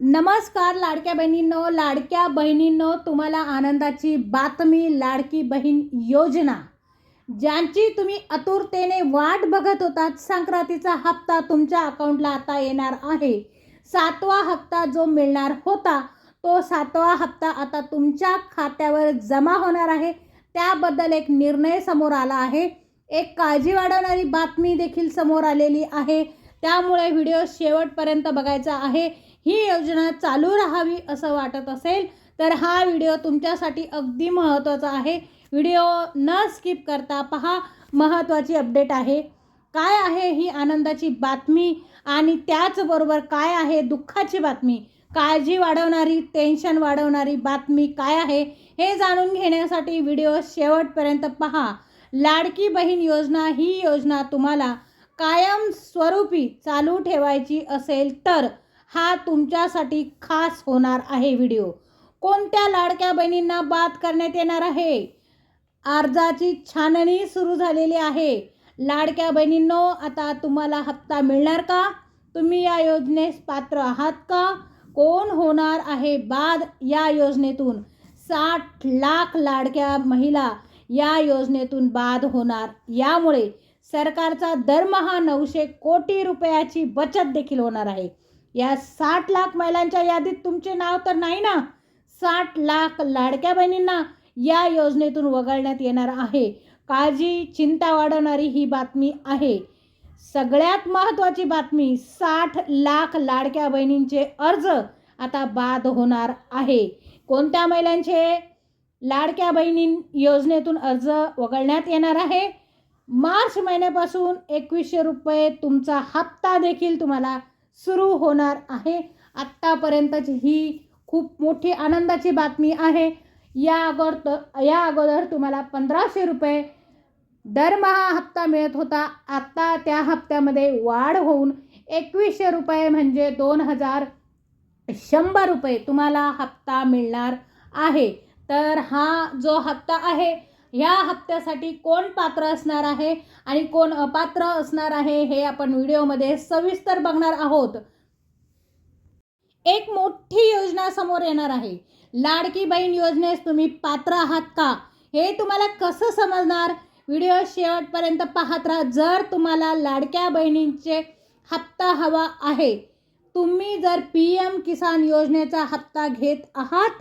नमस्कार लाडक्या बहिणींनो, तुम्हाला आनंदाची बातमी. लाडकी बहीण योजना ज्यांची तुम्ही आतुरतेने वाट बघत होतात, संक्रांतीचा हप्ता तुमच्या अकाउंटला आता येणार आहे. 7वा हप्ता जो मिळणार होता तो 7वा हप्ता आता तुमच्या खात्यावर जमा होणार आहे. त्याबद्दल एक निर्णय समोर आला आहे. एक काळजी वाढवणारी बातमी देखील समोर आलेली आहे. त्यामुळे व्हिडिओ शेवटपर्यंत बघायचा आहे. ही योजना चालू राहावी असं वाटत असेल तर हा व्हिडिओ तुमच्यासाठी अगदी महत्त्वाचा आहे. व्हिडिओ न स्किप करता पहा, महत्त्वाची अपडेट आहे. काय आहे ही आनंदाची बातमी आणि त्याचबरोबर काय आहे दुःखाची बातमी, काळजी वाढवणारी, टेन्शन वाढवणारी बातमी काय आहे हे जाणून घेण्यासाठी व्हिडिओ शेवटपर्यंत पहा. लाडकी बहीण योजना ही योजना तुम्हाला कायम स्वरूपी चालू ठेवायची असेल तर हा तुमच्यासाठी खास होणार आहे व्हिडिओ. कोणत्या लाडक्या बहिणींना बाद करण्यात येणार आहे? अर्जाची छाननी सुरू झालेली आहे. लाडक्या बहिणींनो, आता तुम्हाला हप्ता मिळणार का? तुम्ही या योजनेस पात्र आहात का? कोण होणार आहे बाद या योजनेतून? 60 लाख लाडक्या महिला या योजनेतून बाद होणार. यामुळे सरकारचा दरमहा 900 कोटी रुपयाची बचत देखील होणार आहे. या 60 लाख महिलांच्या यादीत तुमचे नाव तर नाही ना? 60 लाख लाडक्या बहिणींना या योजनेतून वगळण्यात येणार आहे. काळजी, चिंता वाढवणारी ही बातमी आहे. सगळ्यात महत्त्वाची बातमी, 60 लाख लाडक्या बहिणींचे अर्ज आता बाद होणार आहे. कोणत्या महिलांचे लाडक्या बहिणी योजनेतून अर्ज वगळण्यात येणार आहे? मार्च महिन्यापासून 2100 रुपये तुमचा हप्ता देखील तुम्हाला सुरू होणार आहे. आत्तापर्यंतची ही खूप मोठी आनंदाची बातमी आहे. या अगोदर तुम्हाला 1500 रुपये दरमहा हप्ता मिळत होता. आता त्या हप्त्यामध्ये वाढ होऊन 2100 रुपये म्हणजे 2100 रुपये तुम्हाला हप्ता मिळणार आहे. तर हा जो हप्ता आहे, ह्या हप्त्यासाठी कोण पात्र असणार आहे आणि कोण अपात्र असणार आहे हे आपण व्हिडिओमध्ये सविस्तर बघणार आहोत. एक मोठी योजना समोर येणार आहे. लाडकी बहीण योजनेस तुम्ही पात्र आहात का हे तुम्हाला कसं समजणार? व्हिडिओ शेवटपर्यंत पाहत राहा. जर तुम्हाला लाडक्या बहिणींचे हप्ता हवा आहे, तुम्ही जर PM किसान योजनेचा हप्ता घेत आहात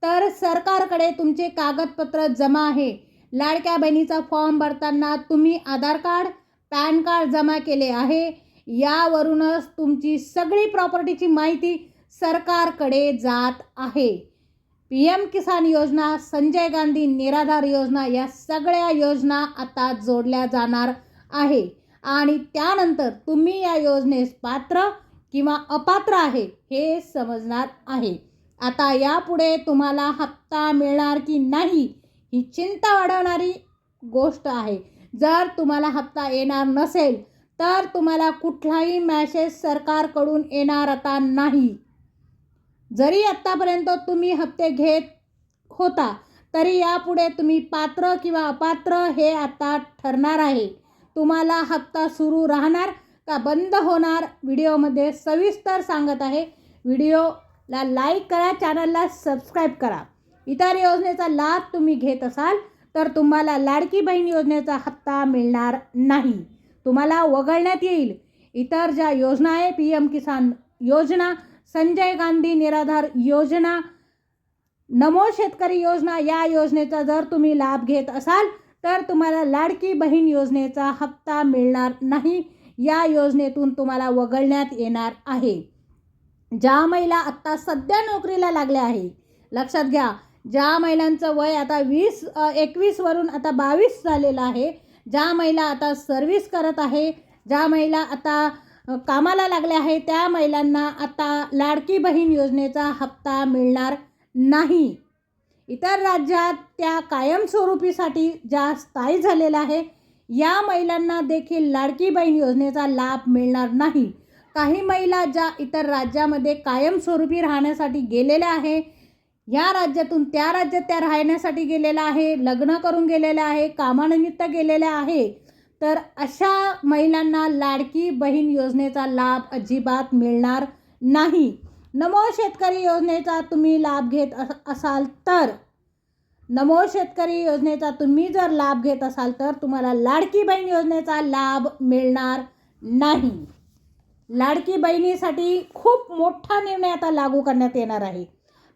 तर सरकारकडे तुमचे कागदपत्र जमा आहे. लाडक्या बहिणीचा फॉर्म भरताना तुम्ही आधार कार्ड, पॅन कार्ड जमा केले आहे. यावरूनच तुमची सगळी प्रॉपर्टीची माहिती सरकारकडे जात आहे. PM किसान योजना, संजय गांधी निराधार योजना या सगळ्या योजना आता जोडल्या जाणार आहे आणि त्यानंतर तुम्ही या योजनेस पात्र किंवा अपात्र आहे हे समजणार आहे. आता यापुढे तुम्हाला हप्ता मिळणार की नाही ही चिंता वाढवणारी गोष्ट आहे. जर तुम्हाला हप्ता येणार नसेल तर तुम्हाला कुठलाही मेसेज सरकारकडून येणार आता नाही. जरी आत्तापर्यंत तुम्ही हप्ते घेत होता तरी यापुढे तुम्ही पात्र किंवा अपात्र हे आता ठरणार आहे. तुम्हाला हप्ता सुरू राहणार का बंद होणार व्हिडिओमध्ये सविस्तर सांगत आहे. व्हिडिओला लाईक करा, चॅनलला सबस्क्राईब करा. इतर योजनेचा लाभ तुम्ही घेत असाल तर तुम्हाला लाडकी बहीण योजनेचा हप्ता मिळणार नाही, तुम्हाला वगळण्यात येईल. इतर ज्या योजना आहे, PM किसान योजना, संजय गांधी निराधार योजना, नमो शेतकरी योजना, या योजनेचा जर तुम्ही लाभ घेत असाल तर तुम्हाला लाडकी बहीण योजनेचा हप्ता मिळणार नाही. या योजनेतून तुम्हाला वगळण्यात येणार आहे. ज्या महिला आत्ता सध्या नोकरीला लागल्या आहे, लक्षात घ्या, ज्या महिलांचं वय आता 21 वरून आता 22 झालेलं आहे, ज्या महिला आता सर्व्हिस करत आहे, ज्या महिला आता कामाला लागल्या आहे, त्या महिलांना आता लाडकी बहीण योजनेचा हप्ता मिळणार नाही. इतर राज्यात त्या कायमस्वरूपीसाठी ज्या स्थायी झालेल्या आहे, या महिलांना देखील लाडकी बहीण योजनेचा लाभ मिळणार नाही. काही महिला ज्या इतर राज्यामध्ये कायमस्वरूपी राहण्यासाठी गेलेल्या आहे, या राज्यातून त्या राज्यात त्या राहण्यासाठी गेलेल्या आहे, लग्न करून गेलेल्या आहे, कामानिमित्त गेलेल्या आहे, तर अशा महिलांना लाडकी बहीण योजनेचा लाभ अजिबात मिळणार नाही. नमो शेतकरी योजनेचा तुम्ही लाभ घेत असाल तर नमो शेतकरी योजनेचा तुम्ही जर लाभ घेत असाल तर तुम्हाला लाडकी बहीण योजनेचा लाभ मिळणार नाही. लाडकी बहिणीसाठी खूप मोठा निर्णय आता लागू करण्यात येणार आहे.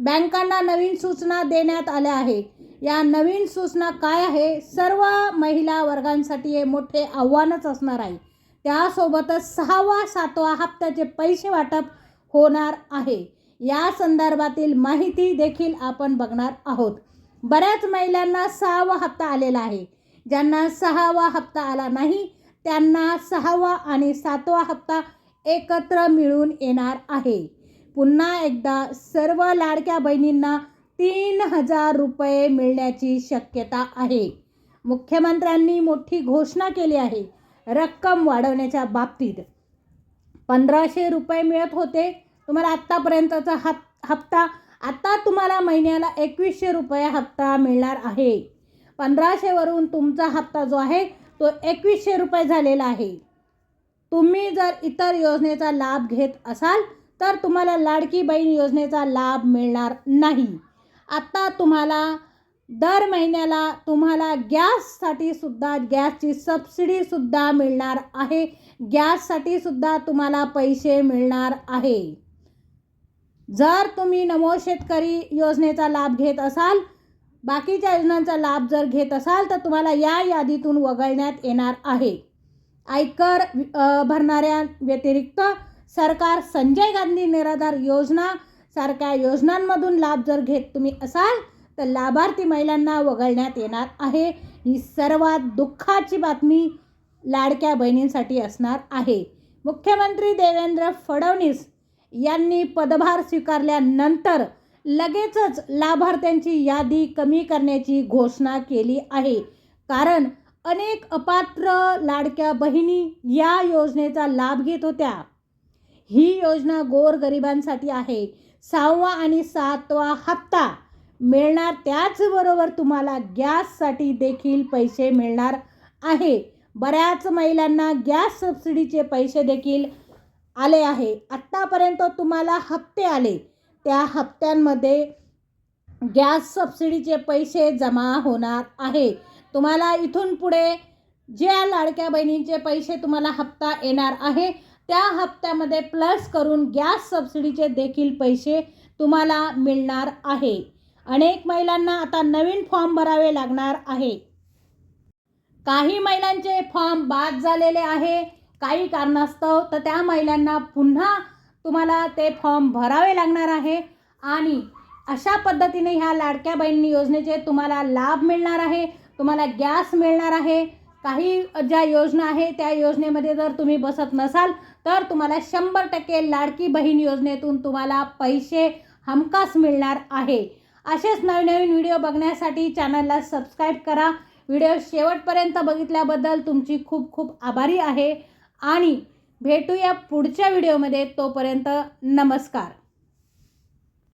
बँकांना नवीन सूचना देण्यात आल्या आहे. या नवीन सूचना काय आहे? सर्व महिला वर्गांसाठी हे मोठे आव्हानच असणार आहे. त्यासोबतच 6वा 7वा हप्त्याचे पैसे वाटप होणार आहे. या संदर्भातील माहिती देखील आपण बघणार आहोत. बऱ्याच महिलांना 6वा हप्ता आलेला आहे. ज्यांना 6वा हप्ता आला नाही त्यांना 6वा आणि 7वा हप्ता एकत्र मिळून येणार आहे. पुन्हा एकदा सर्व लाडक्या बहिणींना 3,000 रुपये मिळण्याची शक्यता आहे. मुख्यमंत्र्यांनी मोठी घोषणा केली आहे रक्कम वाढवण्याच्या बाबतीत. 1,500 रुपये मिळत होते तुम्हाला आत्तापर्यंतचा हप्ता, आता तुम्हाला महिन्याला 2,100 रुपये हप्ता मिळणार आहे. 1,500 वरून तुमचा हप्ता जो आहे तो 2,100 रुपये झालेला आहे. तुम्ही जर इतर योजनेचा लाभ घेत असाल तर तुम्हाला लाडकी बहीण योजनेचा लाभ मिळणार नाही. आता तुम्हाला दर महिन्याला तुम्हाला गॅसची सबसिडीसुद्धा मिळणार आहे. गॅससाठीसुद्धा तुम्हाला पैसे मिळणार आहे. जर तुम्ही नमो शेतकरी योजनेचा लाभ घेत असाल, बाकीच्या योजनांचा लाभ जर घेत असाल तर तुम्हाला या यादीतून वगळण्यात येणार आहे. आयकर भरणाऱ्या व्यतिरिक्त सरकार संजय गांधी निराधार योजना सारख्या योजनांमधून लाभ जर घेत तुम्ही असाल तर लाभार्थी महिलांना वगळण्यात येणार आहे. ही सर्वात दुःखाची बातमी लाडक्या बहिणींसाठी असणार आहे. मुख्यमंत्री देवेंद्र फडणवीस यांनी पदभार स्वीकारल्यानंतर लगेचच लाभार्थ्यांची यादी कमी करण्याची घोषणा केली आहे. कारण अनेक अपात्र लाडक्या बहिणी या योजनेचा लाभ घेत होत्या. ही योजना गोरगरिबांसाठी आहे. 6वा आणि 7वा हप्ता मिळणार, त्याचबरोबर तुम्हाला गॅससाठी देखील पैसे मिळणार आहे. बऱ्याच महिलांना गॅस सबसिडीचे पैसे देखील आले आहे. आत्तापर्यंत तुम्हाला हप्ते आले, त्या हप्त्यांमध्ये गॅस सबसिडीचे पैसे जमा होणार आहे. तुम्हाला इथून पुढे ज्या लाडक्या बहिणींचे पैसे तुम्हाला हप्ता येणार आहे त्या हप्त्यामध्ये प्लस करून गॅस सबसिडीचे देखील पैसे तुम्हाला मिळणार आहे. अनेक महिलांना आता नवीन फॉर्म भरावे लागणार आहे. काही महिलांचे फॉर्म बाद झालेले आहे काही कारणास्तव, तर त्या महिलांना पुन्हा तुम्हाला ते फॉर्म भरावे लागणार आहे. आणि अशा पद्धतीने ह्या लाडक्या बहिणी योजनेचे तुम्हाला लाभ मिळणार आहे. तुम्हाला गॅस मिळणार आहे. काही ज्या योजना आहे त्या योजनेमध्ये जर तुम्ही बसत नसाल तर तुम्हाला 100% लाडकी बहीण योजनेतून तुम्हाला पैसे हमखास मिळणार आहे. असेच नवीन व्हिडिओ बघण्यासाठी चॅनलला सबस्क्राईब करा. व्हिडिओ शेवटपर्यंत बघितल्याबद्दल तुमची खूप खूप आभारी आहे आणि भेटूया पुढच्या व्हिडिओमध्ये. तोपर्यंत नमस्कार.